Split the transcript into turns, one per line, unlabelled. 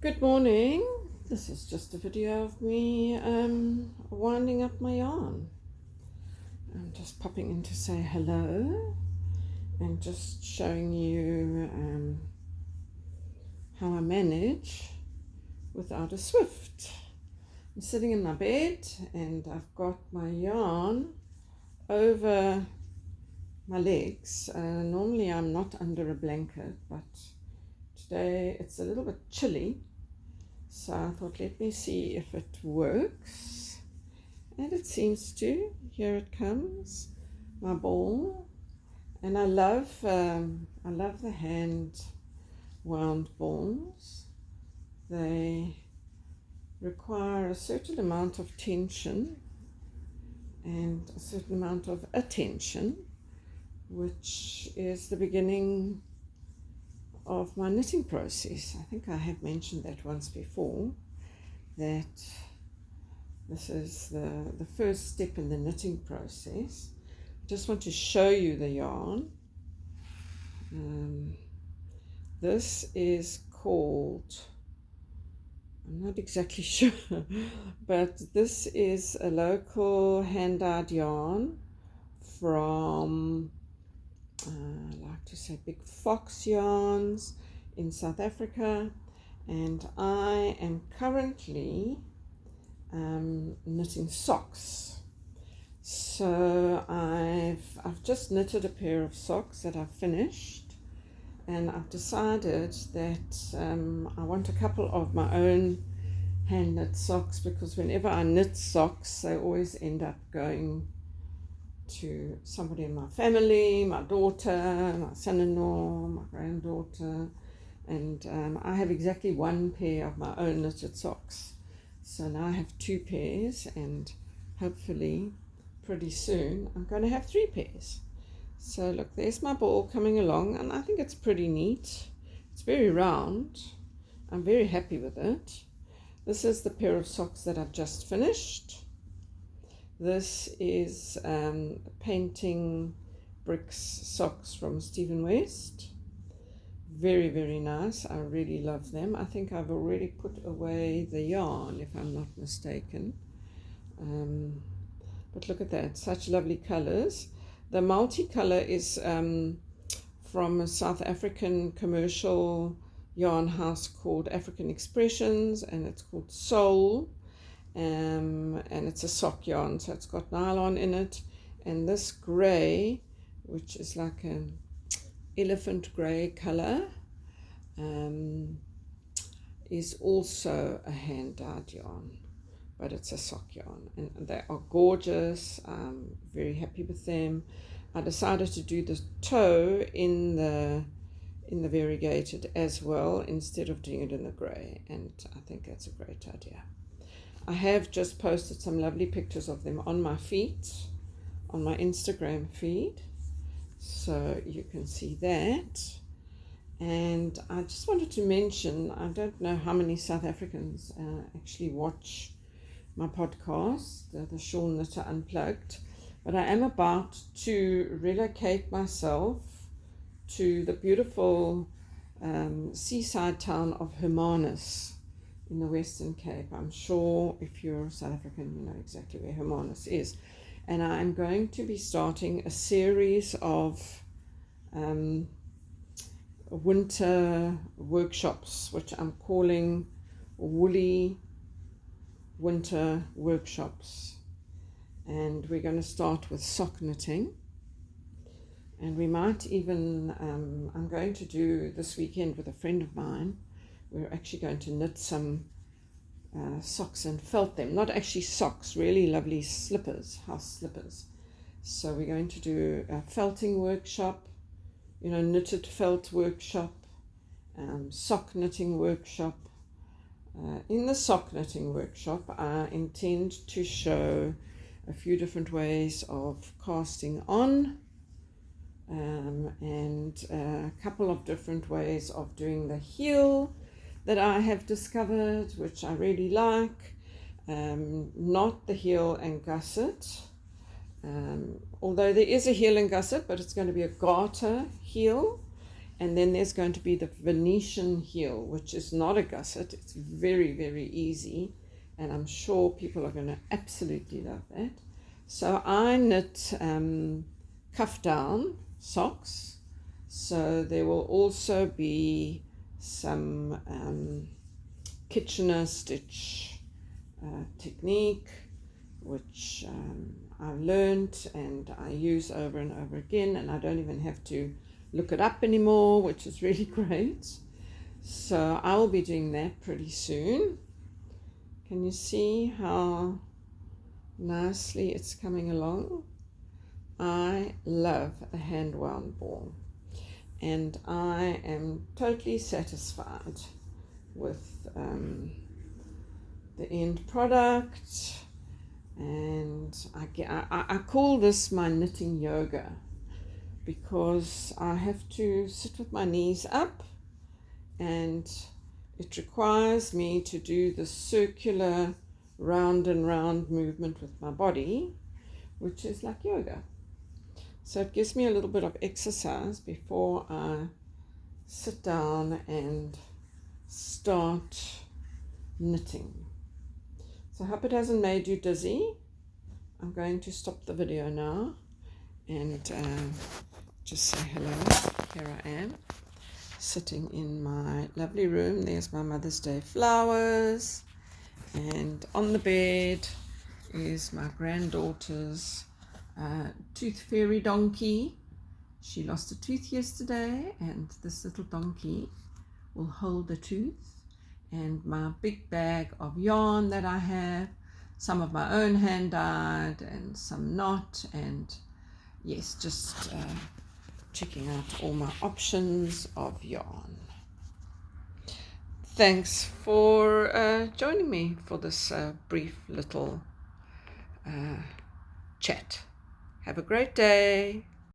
Good morning. This is just a video of me winding up my yarn. I'm just popping in to say hello and just showing you how I manage without a Swift. I'm sitting in my bed and I've got my yarn over my legs. Normally I'm not under a blanket, but today it's a little bit chilly. So I thought, let me see if it works. And it seems to. Here it comes, my ball. And I love the hand wound balls. They require a certain amount of tension and a certain amount of attention, which is the beginning of my knitting process. I think I have mentioned that once before, that this is the first step in the knitting process. I just want to show you the yarn. This is called, I'm not exactly sure, but this is a local hand-dyed yarn from I like to say Big Fox Yarns in South Africa, and I am currently knitting socks. So I've just knitted a pair of socks that I've finished, and I've decided that I want a couple of my own hand knit socks, because whenever I knit socks they always end up going to somebody in my family, my daughter, my son-in-law, my granddaughter, and I have exactly one pair of my own knitted socks. So now I have two pairs, and hopefully pretty soon I'm going to have three pairs. So look, there's my ball coming along, and I think it's pretty neat. It's very round. I'm very happy with it. This is the pair of socks that I've just finished. This is Painting Bricks socks from Stephen West. Very, very nice. I really love them. I think I've already put away the yarn, if I'm not mistaken. But look at that, such lovely colors. The multicolor is from a South African commercial yarn house called African Expressions, and it's called Soul. And it's a sock yarn, so it's got nylon in it, and this gray, which is like an elephant gray color, is also a hand dyed yarn, but it's a sock yarn, and they are gorgeous. I'm very happy with them. I decided to do the toe in the variegated as well instead of doing it in the gray, and I think that's a great idea. I have just posted some lovely pictures of them on my feed, on my Instagram feed, so you can see that. And I just wanted to mention, I don't know how many South Africans actually watch my podcast, the Shawl Knitter Unplugged, but I am about to relocate myself to the beautiful seaside town of Hermanus in the Western Cape. I'm sure if you're South African, you know exactly where Hermanus is. And I'm going to be starting a series of winter workshops, which I'm calling Woolley Winter Workshops. And we're going to start with sock knitting. And we might even, I'm going to do this weekend with a friend of mine, we're actually going to knit some socks and felt them. Not actually socks, really lovely slippers, house slippers. So we're going to do a felting workshop, knitted felt workshop, sock knitting workshop. In the sock knitting workshop, I intend to show a few different ways of casting on, and a couple of different ways of doing the heel that I have discovered, which I really like. Not the heel and gusset, although there is a heel and gusset, but it's going to be a garter heel, And then there's going to be the Venetian heel, which is not a gusset. It's very, very easy. And I'm sure people are going to absolutely love that. So I knit cuff down socks. So there will also be some Kitchener stitch technique, which I learned and I use over and over again, and I don't even have to look it up anymore, which is really great. So I will be doing that pretty soon. Can you see how nicely it's coming along? I love a hand wound ball, and I am totally satisfied with the end product. And I call this my knitting yoga, because I have to sit with my knees up, and it requires me to do the circular round and round movement with my body, which is like yoga. So it gives me a little bit of exercise before I sit down and start knitting. So I hope it hasn't made you dizzy. I'm going to stop the video now and just say hello. Here I am, sitting in my lovely room. There's my Mother's Day flowers, and on the bed is my granddaughter's tooth fairy donkey. She lost a tooth yesterday, and this little donkey will hold the tooth. And my big bag of yarn that I have, some of my own hand dyed and some not, and yes, just checking out all my options of yarn. Thanks for joining me for this brief little chat. Have a great day.